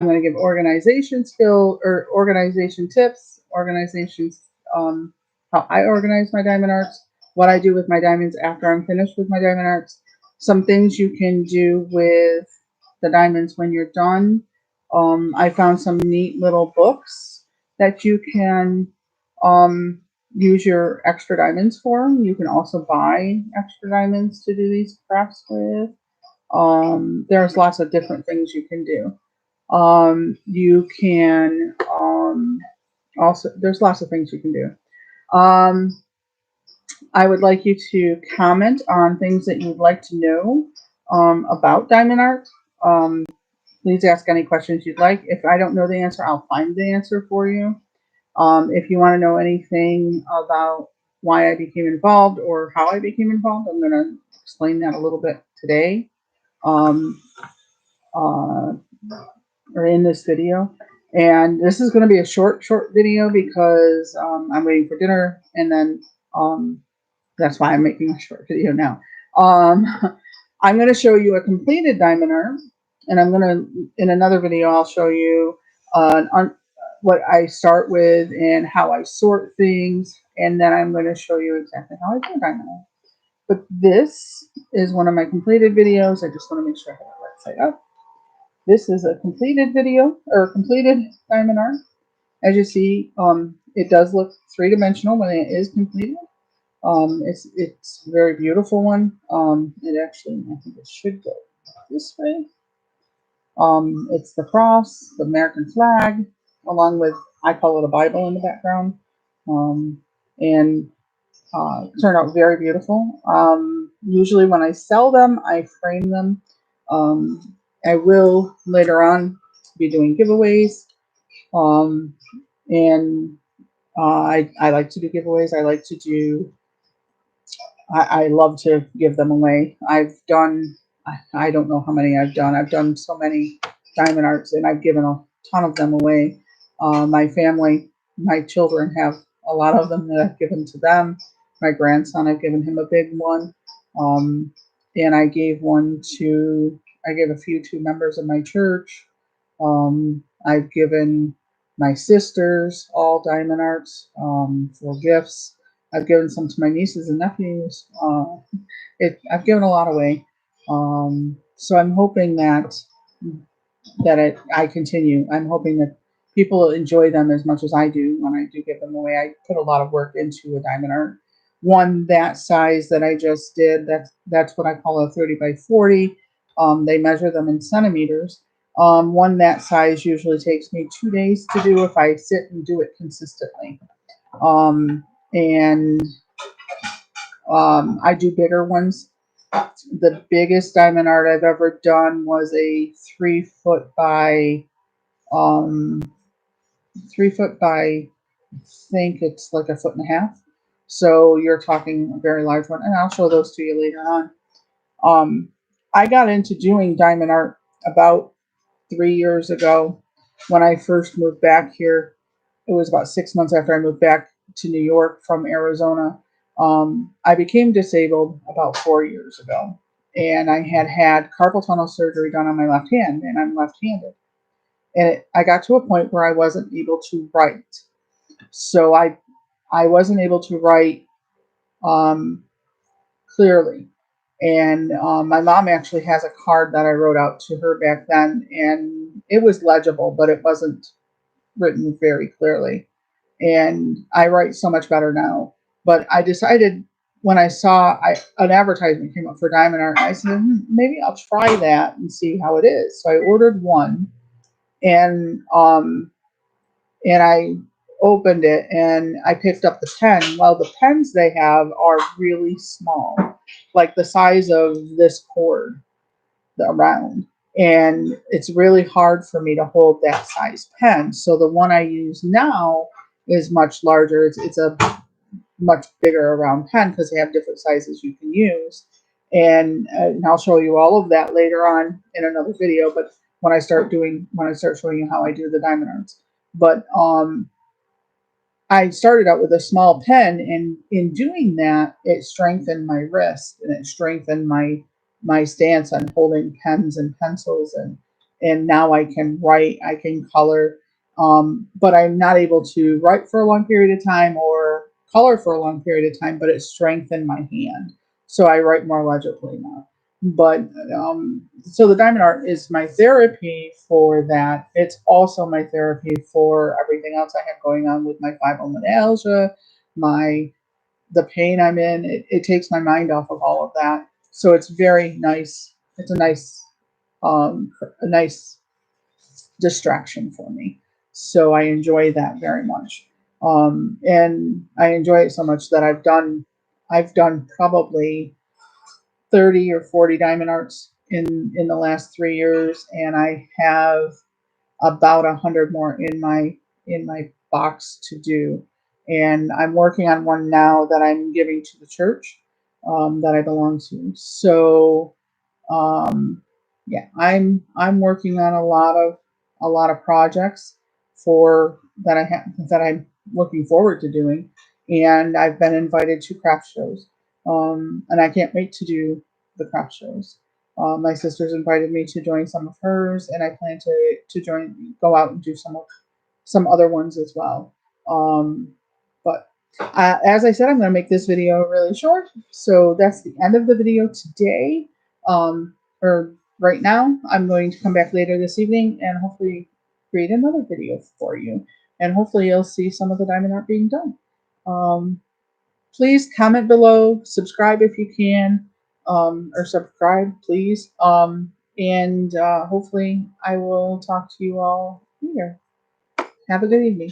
I'm going to give organization skill or organization tips, organizations, how I organize my diamond arts, what I do with my diamonds after I'm finished with my diamond arts, some things you can do with the diamonds when you're done. I found some neat little books that you can um, use your extra diamonds for. You can also buy extra diamonds to do these crafts with. There's lots of different things you can do. You can also, there's lots of things you can do. I would like you to comment on things that you'd like to know about diamond art. Um, Please ask any questions you'd like. If I don't know the answer, I'll find the answer for you. If you want to know anything about why I became involved or how I became involved, I'm going to explain that a little bit today. Um, uh, or in this video. And this is going to be a short video because I'm waiting for dinner, and then um, that's why I'm making a short video now. Um, I'm going to show you a completed diamond art, and I'm going to, in another video, I'll show you what I start with and how I sort things, and then I'm going to show you exactly how I do a diamond art. But this is one of my completed videos. I just want to make sure I have it right side up. This is a completed video or completed diamond art. As you see, it does look three-dimensional when it is completed. It's a very beautiful one. It actually, I think it should go this way. It's the cross, the American flag, along with, I call it a Bible in the background. Um, and turned out very beautiful. Usually when I sell them, I frame them. I will later on be doing giveaways. Um, and I like to do giveaways. I love to give them away. I don't know how many I've done. I've done so many diamond arts, and I've given a ton of them away. My family, my children have a lot of them that I've given to them. My grandson, I've given him a big one. Um, and I gave a few to members of my church. I've given my sisters all diamond arts for gifts. I've given some to my nieces and nephews. I've given a lot away. So I'm hoping I continue. I'm hoping that people enjoy them as much as I do when I do give them away. I put a lot of work into a diamond art. One that size that I just did, that's what I call a 30 by 40. They measure them in centimeters. One that size usually takes me 2 days to do if I sit and do it consistently. And I do bigger ones. The biggest diamond art I've ever done was a 3 foot by um, 3 foot by, I think it's like a foot and a half. So you're talking a very large one, and I'll show those to you later on. Um, I got into doing diamond art about 3 years ago when I first moved back here. It was about 6 months after I moved back to New York from Arizona. I became disabled about 4 years ago, and I had carpal tunnel surgery done on my left hand, and I'm left-handed. And I got to a point where I wasn't able to write, so I wasn't able to write um, clearly. And my mom actually has a card that I wrote out to her back then, and it was legible, but it wasn't written very clearly. And I write so much better now. But I decided when I saw an advertisement came up for diamond art, I said, maybe I'll try that and see how it is. So I ordered one, and I opened it and I picked up the pen. Well, the pens they have are really small, like the size of this cord around. And it's really hard for me to hold that size pen. So the one I use now is much larger. It's a much bigger around pen because they have different sizes you can use. And I'll show you all of that later on in another video. But when I start showing you how I do the diamond arts, but I started out with a small pen, and in doing that, it strengthened my wrist and it strengthened my stance on holding pens and pencils, and now I can write, I can color, but I'm not able to write for a long period of time or color for a long period of time, but it strengthened my hand. So I write more legibly now. But so the diamond art is my therapy for that. It's also my therapy for everything else I have going on with my fibromyalgia, my the pain I'm in. It takes my mind off of all of that. So it's very nice. It's a nice distraction for me. So I enjoy that very much. And I enjoy it so much that I've done probably 30 or 40 diamond arts in the last 3 years, and I have about 100 more in my box to do. And I'm working on one now that I'm giving to the church that I belong to. So um, yeah, I'm working on a lot of projects for that I'm looking forward to doing, and I've been invited to craft shows, and I can't wait to do the craft shows. My sister's invited me to join some of hers, and I plan to go out and do some other ones as well. But as I said, I'm going to make this video really short. So that's the end of the video today. Or right now, I'm going to come back later this evening and hopefully create another video for you. And hopefully you'll see some of the diamond art being done. Please comment below, subscribe if you can, or subscribe, please. And hopefully I will talk to you all later. Have a good evening.